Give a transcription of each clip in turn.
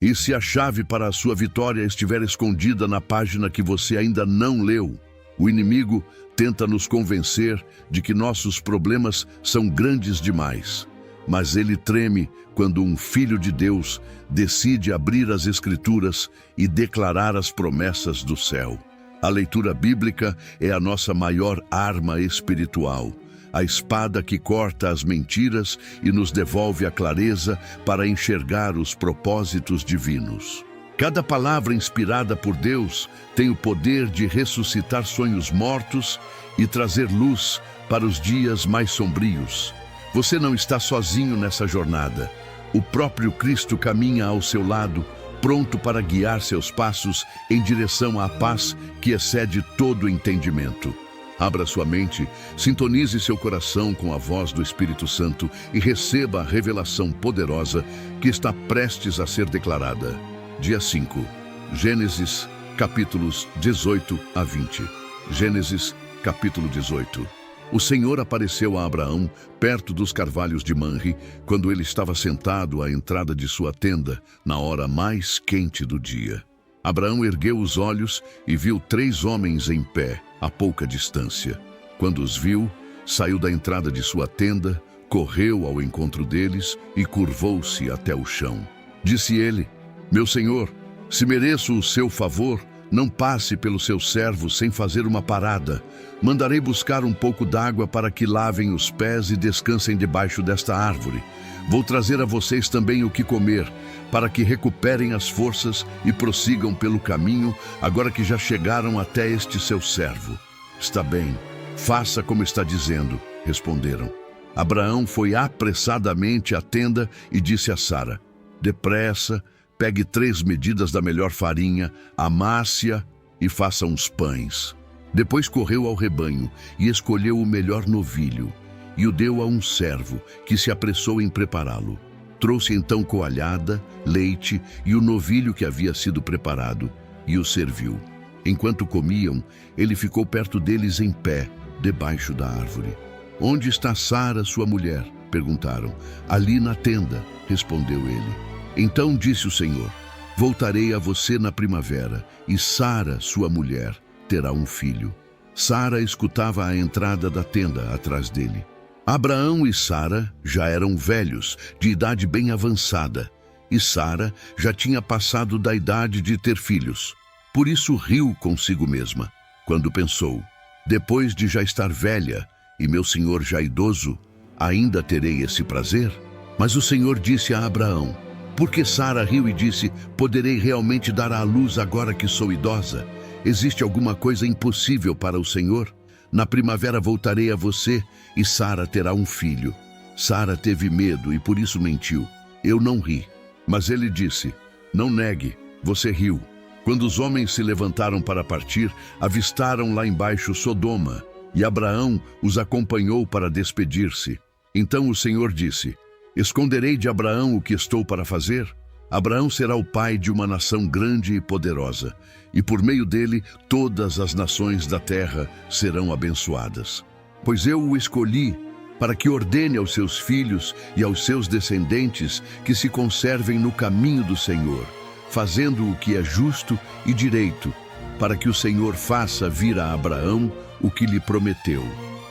E se a chave para a sua vitória estiver escondida na página que você ainda não leu, o inimigo tenta nos convencer de que nossos problemas são grandes demais. Mas ele treme quando um filho de Deus decide abrir as Escrituras e declarar as promessas do céu. A leitura bíblica é a nossa maior arma espiritual, a espada que corta as mentiras e nos devolve a clareza para enxergar os propósitos divinos. Cada palavra inspirada por Deus tem o poder de ressuscitar sonhos mortos e trazer luz para os dias mais sombrios. Você não está sozinho nessa jornada. O próprio Cristo caminha ao seu lado, pronto para guiar seus passos em direção à paz que excede todo entendimento. Abra sua mente, sintonize seu coração com a voz do Espírito Santo e receba a revelação poderosa que está prestes a ser declarada. Dia 5, Gênesis, capítulos 18 a 20. Gênesis, capítulo 18. O Senhor apareceu a Abraão perto dos carvalhos de Manre, quando ele estava sentado à entrada de sua tenda, na hora mais quente do dia. Abraão ergueu os olhos e viu 3 homens em pé, a pouca distância. Quando os viu, saiu da entrada de sua tenda, correu ao encontro deles e curvou-se até o chão. Disse ele: "Meu senhor, se mereço o seu favor, não passe pelo seu servo sem fazer uma parada. Mandarei buscar um pouco d'água para que lavem os pés e descansem debaixo desta árvore. Vou trazer a vocês também o que comer, para que recuperem as forças e prossigam pelo caminho, agora que já chegaram até este seu servo." "Está bem, faça como está dizendo", responderam. Abraão foi apressadamente à tenda e disse a Sara: "Depressa, pegue 3 medidas da melhor farinha, amasse-a e faça uns pães." Depois correu ao rebanho e escolheu o melhor novilho e o deu a um servo, que se apressou em prepará-lo. Trouxe então coalhada, leite e o novilho que havia sido preparado e o serviu. Enquanto comiam, ele ficou perto deles em pé, debaixo da árvore. "Onde está Sara, sua mulher?" perguntaram. "Ali na tenda", respondeu ele. Então disse o Senhor: "Voltarei a você na primavera, e Sara, sua mulher, terá um filho." Sara escutava a entrada da tenda atrás dele. Abraão e Sara já eram velhos, de idade bem avançada, e Sara já tinha passado da idade de ter filhos. Por isso riu consigo mesma, quando pensou: "Depois de já estar velha, e meu senhor já idoso, ainda terei esse prazer?" Mas o Senhor disse a Abraão: "Porque Sara riu e disse: 'Poderei realmente dar à luz agora que sou idosa?' Existe alguma coisa impossível para o Senhor? Na primavera voltarei a você e Sara terá um filho." Sara teve medo e por isso mentiu: "Eu não ri." Mas ele disse: "Não negue, você riu." Quando os homens se levantaram para partir, avistaram lá embaixo Sodoma, e Abraão os acompanhou para despedir-se. Então o Senhor disse: "Esconderei de Abraão o que estou para fazer? Abraão será o pai de uma nação grande e poderosa, e por meio dele todas as nações da terra serão abençoadas. Pois eu o escolhi para que ordene aos seus filhos e aos seus descendentes que se conservem no caminho do Senhor, fazendo o que é justo e direito, para que o Senhor faça vir a Abraão o que lhe prometeu."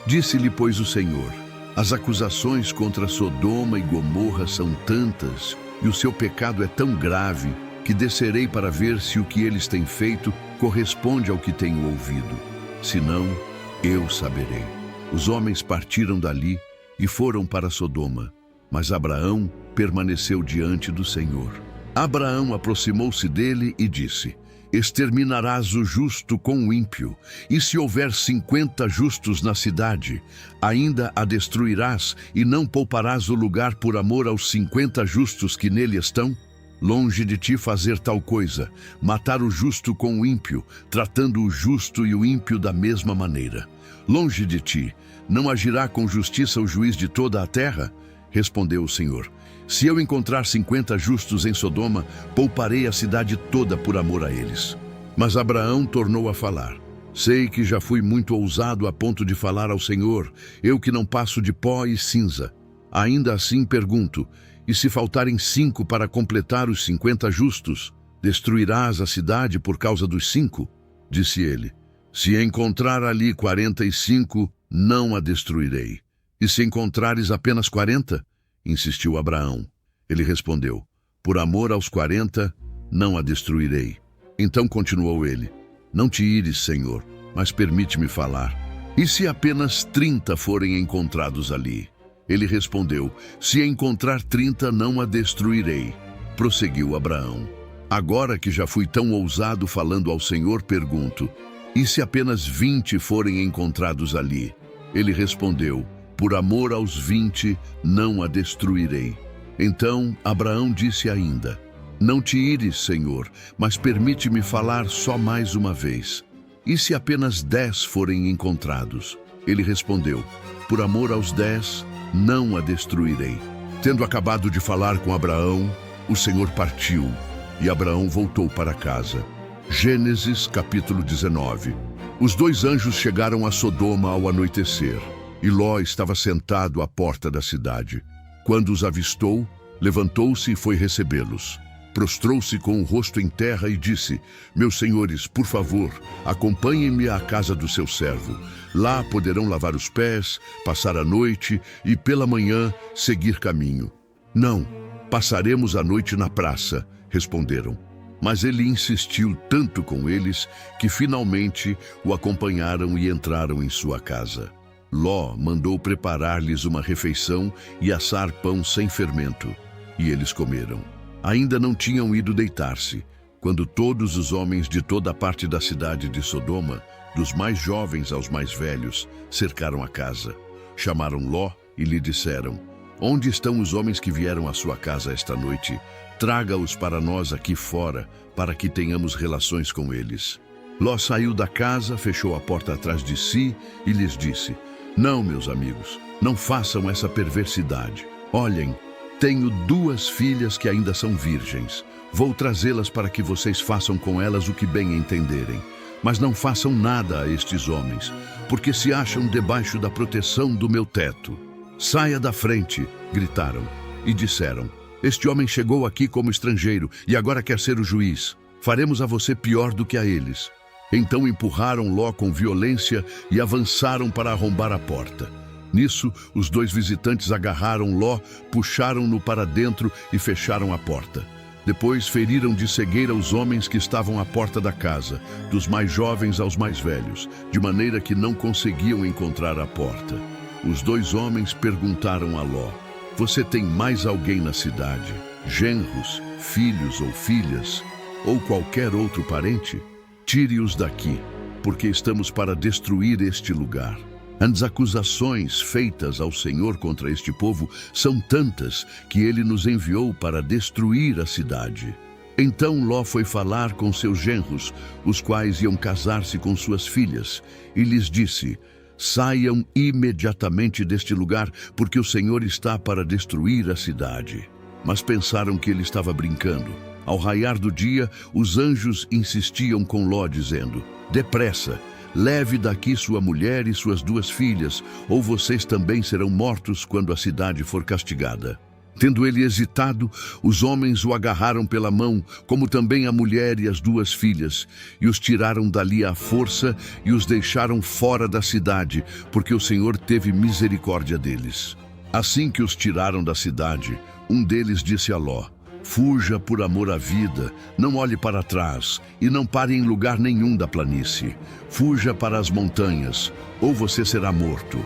Disse-lhe, pois, o Senhor: "As acusações contra Sodoma e Gomorra são tantas, e o seu pecado é tão grave, que descerei para ver se o que eles têm feito corresponde ao que tenho ouvido. Se não, eu saberei." Os homens partiram dali e foram para Sodoma, mas Abraão permaneceu diante do Senhor. Abraão aproximou-se dele e disse: "Exterminarás o justo com o ímpio, e se houver 50 justos na cidade, ainda a destruirás e não pouparás o lugar por amor aos 50 justos que nele estão? Longe de ti fazer tal coisa, matar o justo com o ímpio, tratando o justo e o ímpio da mesma maneira. Longe de ti, não agirá com justiça o juiz de toda a terra?" Respondeu o Senhor: "Se eu encontrar 50 justos em Sodoma, pouparei a cidade toda por amor a eles." Mas Abraão tornou a falar: "Sei que já fui muito ousado a ponto de falar ao Senhor, eu que não passo de pó e cinza. Ainda assim pergunto: E se faltarem 5 para completar os 50 justos, destruirás a cidade por causa dos 5? Disse ele. Se encontrar ali 45, não a destruirei. E se encontrares apenas 40? Insistiu Abraão. Ele respondeu, por amor aos 40, não a destruirei. Então continuou ele, não te ires, Senhor, mas permite-me falar. E se apenas 30 forem encontrados ali? Ele respondeu, se encontrar 30, não a destruirei. Prosseguiu Abraão. Agora que já fui tão ousado falando ao Senhor, pergunto, e se apenas 20 forem encontrados ali? Ele respondeu, por amor aos 20, não a destruirei. Então Abraão disse ainda, não te ires, Senhor, mas permite-me falar só mais uma vez. E se apenas 10 forem encontrados? Ele respondeu, por amor aos 10, não a destruirei. Tendo acabado de falar com Abraão, o Senhor partiu, e Abraão voltou para casa. Gênesis capítulo 19. Os 2 anjos chegaram a Sodoma ao anoitecer, e Ló estava sentado à porta da cidade. Quando os avistou, levantou-se e foi recebê-los. Prostrou-se com o rosto em terra e disse, meus senhores, por favor, acompanhem-me à casa do seu servo. Lá poderão lavar os pés, passar a noite e pela manhã seguir caminho. Não, passaremos a noite na praça, responderam. Mas ele insistiu tanto com eles que finalmente o acompanharam e entraram em sua casa. Ló mandou preparar-lhes uma refeição e assar pão sem fermento, e eles comeram. Ainda não tinham ido deitar-se, quando todos os homens de toda a parte da cidade de Sodoma, dos mais jovens aos mais velhos, cercaram a casa. Chamaram Ló e lhe disseram, onde estão os homens que vieram à sua casa esta noite? Traga-os para nós aqui fora, para que tenhamos relações com eles. Ló saiu da casa, fechou a porta atrás de si e lhes disse, não, meus amigos, não façam essa perversidade. Olhem, tenho 2 filhas que ainda são virgens. Vou trazê-las para que vocês façam com elas o que bem entenderem. Mas não façam nada a estes homens, porque se acham debaixo da proteção do meu teto. Saia da frente, gritaram, e disseram, este homem chegou aqui como estrangeiro e agora quer ser o juiz. Faremos a você pior do que a eles. Então empurraram Ló com violência e avançaram para arrombar a porta. Nisso, os 2 visitantes agarraram Ló, puxaram-no para dentro e fecharam a porta. Depois feriram de cegueira os homens que estavam à porta da casa, dos mais jovens aos mais velhos, de maneira que não conseguiam encontrar a porta. Os 2 homens perguntaram a Ló, você tem mais alguém na cidade? Genros, filhos ou filhas, ou qualquer outro parente? Tire-os daqui, porque estamos para destruir este lugar. As acusações feitas ao Senhor contra este povo são tantas que ele nos enviou para destruir a cidade. Então Ló foi falar com seus genros, os quais iam casar-se com suas filhas, e lhes disse, saiam imediatamente deste lugar, porque o Senhor está para destruir a cidade. Mas pensaram que ele estava brincando. Ao raiar do dia, os anjos insistiam com Ló, dizendo, depressa, leve daqui sua mulher e suas 2 filhas, ou vocês também serão mortos quando a cidade for castigada. Tendo ele hesitado, os homens o agarraram pela mão, como também a mulher e as 2 filhas, e os tiraram dali à força e os deixaram fora da cidade, porque o Senhor teve misericórdia deles. Assim que os tiraram da cidade, um deles disse a Ló, fuja por amor à vida, não olhe para trás e não pare em lugar nenhum da planície. Fuja para as montanhas, ou você será morto.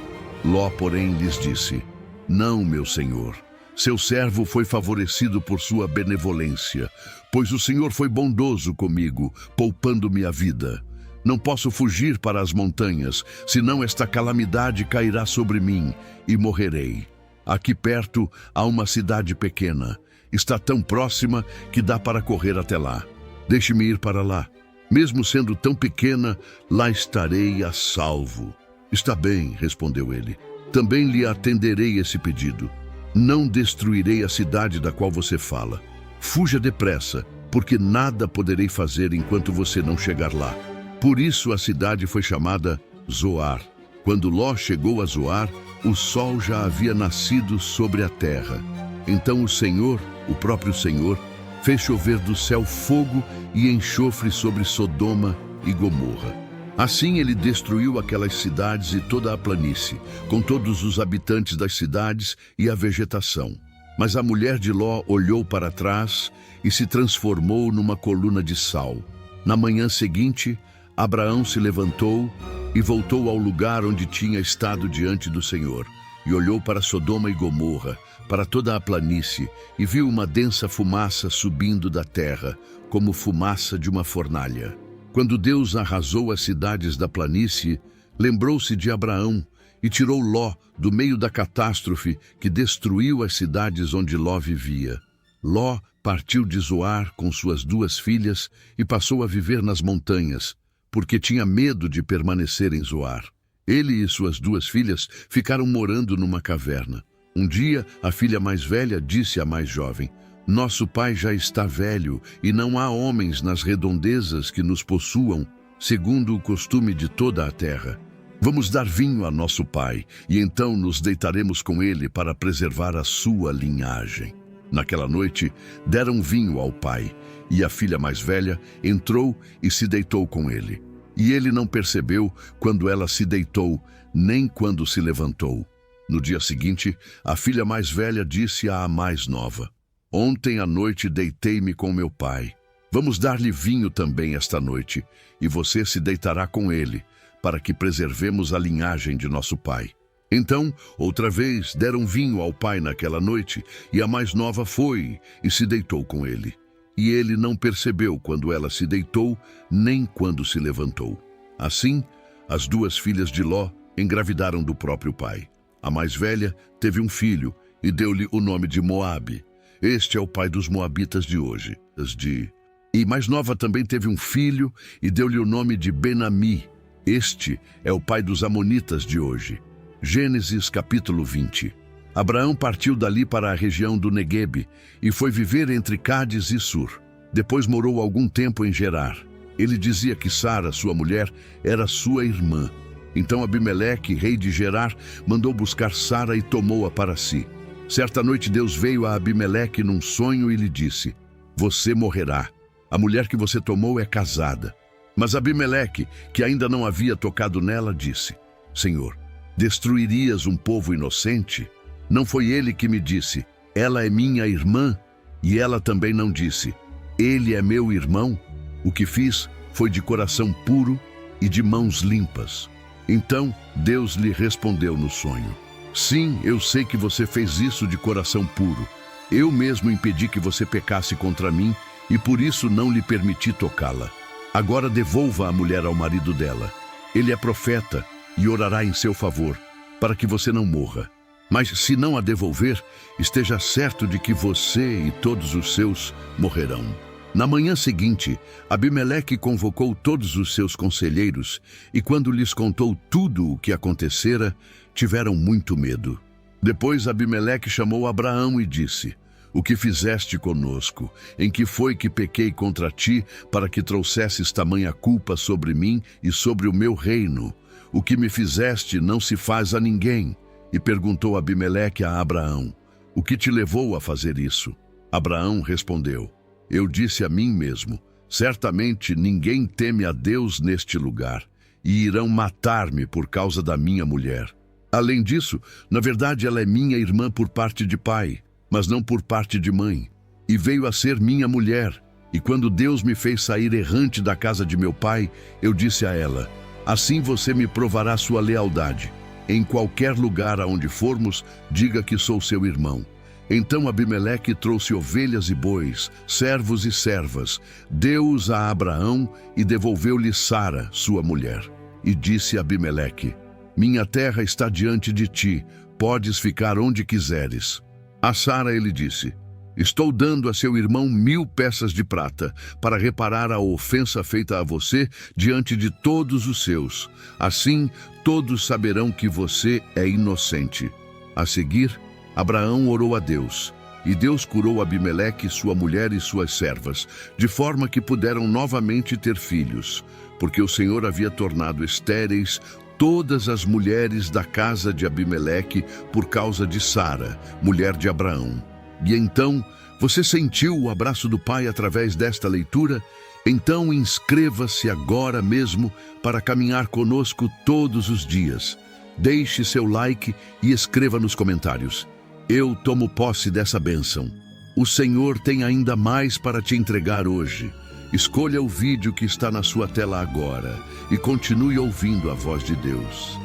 Ló, porém, lhes disse, não, meu senhor. Seu servo foi favorecido por sua benevolência, pois o Senhor foi bondoso comigo, poupando-me a vida. Não posso fugir para as montanhas, senão esta calamidade cairá sobre mim e morrerei. Aqui perto há uma cidade pequena. Está tão próxima que dá para correr até lá. Deixe-me ir para lá. Mesmo sendo tão pequena, lá estarei a salvo. Está bem, respondeu ele. Também lhe atenderei esse pedido. Não destruirei a cidade da qual você fala. Fuja depressa, porque nada poderei fazer enquanto você não chegar lá. Por isso a cidade foi chamada Zoar. Quando Ló chegou a Zoar, o sol já havia nascido sobre a terra. Então o Senhor, o próprio Senhor, fez chover do céu fogo e enxofre sobre Sodoma e Gomorra. Assim ele destruiu aquelas cidades e toda a planície, com todos os habitantes das cidades e a vegetação. Mas a mulher de Ló olhou para trás e se transformou numa coluna de sal. Na manhã seguinte, Abraão se levantou e voltou ao lugar onde tinha estado diante do Senhor, e olhou para Sodoma e Gomorra, para toda a planície, e viu uma densa fumaça subindo da terra, como fumaça de uma fornalha. Quando Deus arrasou as cidades da planície, lembrou-se de Abraão e tirou Ló do meio da catástrofe que destruiu as cidades onde Ló vivia. Ló partiu de Zoar com suas 2 filhas e passou a viver nas montanhas, porque tinha medo de permanecer em Zoar. Ele e suas 2 filhas ficaram morando numa caverna. Um dia, a filha mais velha disse à mais jovem: "Nosso pai já está velho e não há homens nas redondezas que nos possuam, segundo o costume de toda a terra. Vamos dar vinho a nosso pai e então nos deitaremos com ele para preservar a sua linhagem." Naquela noite, deram vinho ao pai, e a filha mais velha entrou e se deitou com ele. E ele não percebeu quando ela se deitou, nem quando se levantou. No dia seguinte, a filha mais velha disse à mais nova: "Ontem à noite deitei-me com meu pai. Vamos dar-lhe vinho também esta noite, e você se deitará com ele, para que preservemos a linhagem de nosso pai." Então, outra vez, deram vinho ao pai naquela noite, e a mais nova foi e se deitou com ele. E ele não percebeu quando ela se deitou, nem quando se levantou. Assim, as 2 filhas de Ló engravidaram do próprio pai. A mais velha teve um filho e deu-lhe o nome de Moabe. Este é o pai dos moabitas de hoje. E mais nova também teve um filho e deu-lhe o nome de Ben-Ami. Este é o pai dos amonitas de hoje. Gênesis capítulo 20. Abraão partiu dali para a região do Neguebe e foi viver entre Cádiz e Sur. Depois morou algum tempo em Gerar. Ele dizia que Sara, sua mulher, era sua irmã. Então Abimeleque, rei de Gerar, mandou buscar Sara e tomou-a para si. Certa noite Deus veio a Abimeleque num sonho e lhe disse: "Você morrerá. A mulher que você tomou é casada." Mas Abimeleque, que ainda não havia tocado nela, disse: "Senhor, destruirias um povo inocente? Não foi ele que me disse: 'Ela é minha irmã'? E ela também não disse: 'Ele é meu irmão'? O que fiz foi de coração puro e de mãos limpas." Então Deus lhe respondeu no sonho: "Sim, eu sei que você fez isso de coração puro. Eu mesmo impedi que você pecasse contra mim e por isso não lhe permiti tocá-la. Agora devolva a mulher ao marido dela. Ele é profeta e orará em seu favor, para que você não morra. Mas se não a devolver, esteja certo de que você e todos os seus morrerão." Na manhã seguinte, Abimeleque convocou todos os seus conselheiros e, quando lhes contou tudo o que acontecera, tiveram muito medo. Depois Abimeleque chamou Abraão e disse: "O que fizeste conosco? Em que foi que pequei contra ti para que trouxesses tamanha culpa sobre mim e sobre o meu reino? O que me fizeste não se faz a ninguém." E perguntou Abimeleque a Abraão: "O que te levou a fazer isso?" Abraão respondeu: "Eu disse a mim mesmo: certamente ninguém teme a Deus neste lugar, e irão matar-me por causa da minha mulher. Além disso, na verdade ela é minha irmã por parte de pai, mas não por parte de mãe, e veio a ser minha mulher. E quando Deus me fez sair errante da casa de meu pai, eu disse a ela: assim você me provará sua lealdade. Em qualquer lugar aonde formos, diga que sou seu irmão." Então Abimeleque trouxe ovelhas e bois, servos e servas, deu-os a Abraão e devolveu-lhe Sara, sua mulher. E disse Abimeleque: "Minha terra está diante de ti, podes ficar onde quiseres." A Sara ele disse: "Estou dando a seu irmão 1000 peças de prata, para reparar a ofensa feita a você diante de todos os seus. Assim, todos saberão que você é inocente." A seguir, Abraão orou a Deus, e Deus curou Abimeleque, sua mulher e suas servas, de forma que puderam novamente ter filhos, porque o Senhor havia tornado estéreis todas as mulheres da casa de Abimeleque por causa de Sara, mulher de Abraão. E então, você sentiu o abraço do Pai através desta leitura? Então inscreva-se agora mesmo para caminhar conosco todos os dias. Deixe seu like e escreva nos comentários: eu tomo posse dessa bênção. O Senhor tem ainda mais para te entregar hoje. Escolha o vídeo que está na sua tela agora e continue ouvindo a voz de Deus.